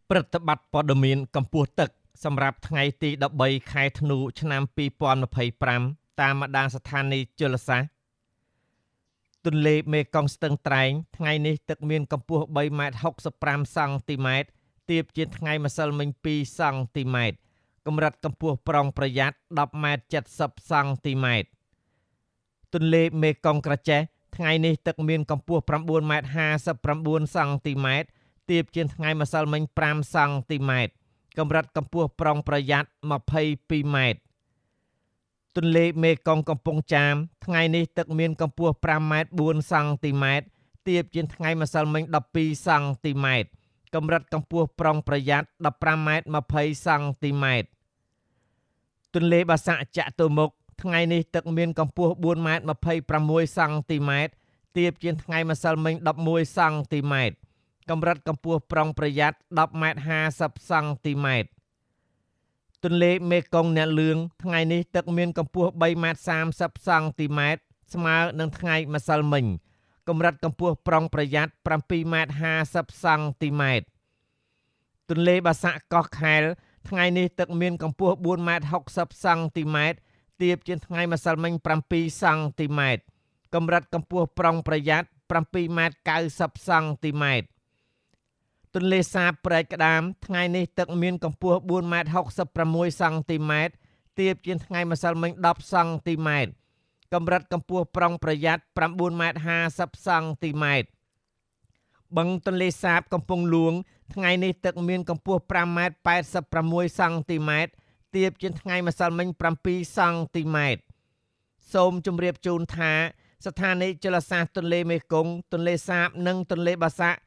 ព្រឹត្តិបတ်ព័ត៌មានកម្ពុជាទឹកសម្រាប់ថ្ងៃទី13ខែធ្នូឆ្នាំ2025តាមម្ដានស្ថានីយជលសាស្ត្រទន្លេមេគង្គស្ទឹងត្រែងថ្ងៃនេះទឹកមានកម្ពស់3ម៉ែត្រ65សង់ទីម៉ែត្រទាបជាងថ្ងៃម្សិលមិញ2សង់ទីម៉ែត្រកម្រិតកម្ពស់ប្រុងប្រយ័ត្ន10ម៉ែត្រ70សង់ទីម៉ែត្រទន្លេមេគង្គក្រចេះថ្ងៃនេះទឹកមានកម្ពស់9ម៉ែត្រ59សង់ទីម៉ែត្រទាបជាងថ្ងៃម្សិលមិញ5សង់ទីម៉ែត្រកម្រិតកម្ពស់ប្រុងប្រយ័ត្ន22ម៉ែត្រទន្លេមេគង្គកំពង់ចាមថ្ងៃនេះទឹកមានកម្ពស់5ម៉ែត្រ4សង់ទីម៉ែត្រទាបជាងថ្ងៃម្សិលមិញ12សង់ទីម៉ែត្រកម្រិតកម្ពស់ប្រុងប្រយ័ត្ន15ម៉ែត្រ20សង់ទីម៉ែត្រទន្លេបាសាក់ចតុមុខថ្ងៃនេះទឹកមានកម្ពស់4ម៉ែត្រ26សង់ទីម៉ែត្រទាបជាងថ្ងៃម្សិលមិញ11សង់ទីម៉ែត្រកម្រិតកម្ពស់ប្រុងប្រយ័ត្ន10ម៉ែត្រ50សង់ទីម៉ែត្រទន្លេមេគង្គអ្នកលឿងថ្ងៃនេះទឹកមានកម្ពស់3ម៉ែត្រ30សង់ទីម៉ែត្រស្មើនឹងថ្ងៃម្សិលមិញកម្រិតកម្ពស់ប្រុងប្រយ័ត្ន7ម៉ែត្រ50សង់ទីម៉ែត្រទន្លេបាសាក់កោះខែលថ្ងៃនេះទឹកមានកម្ពស់4ម៉ែត្រ60សង់ទីម៉ែត្រទាបជាងថ្ងៃម្សិលមិញ7សង់ទីម៉ែត្រកម្រិតកម្ពស់ប្រុងប្រយ័ត្ន7ម៉ែត្រ90សង់ទីម៉ែត្រទន្លេសាបព្រែកក្តាមថ្ងៃនេះទឹកមានកម្ពស់4ម៉ែត្រ66សង់ទីម៉ែត្រទាបជាងថ្ងៃម្សិលមិញ10សង់ទីម៉ែត្រកម្រិតកម្ពស់ប្រុងប្រយ័ត្ន9ម៉ែត្រ50សង់ទីម៉ែត្របឹងទន្លេសាបកំពង់ហ្លួងថ្ងៃនេះទឹកមានកម្ពស់5ម៉ែត្រ86សង់ទីម៉ែត្រទាបជាងថ្ងៃម្សិលមិញ7សង់ទីម៉ែត្រសូមជម្រាបជូនថាស្ថានីយជលសាស្ត្រទន្លេមេគង្គទន្លេសាបនិងទន្លេបាសាក់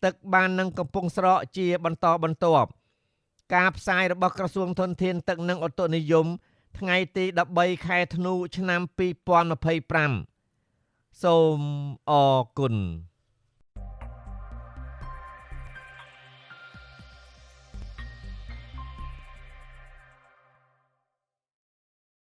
ទឹកបាននឹងកំពុងស្រកជាបន្តបន្ទាប់ការផ្សាយរបស់ក្រសួងធនធានទឹកនិងឧតុនិយមថ្ងៃទី13ខែធ្នូឆ្នាំ2025សូមអរគុណ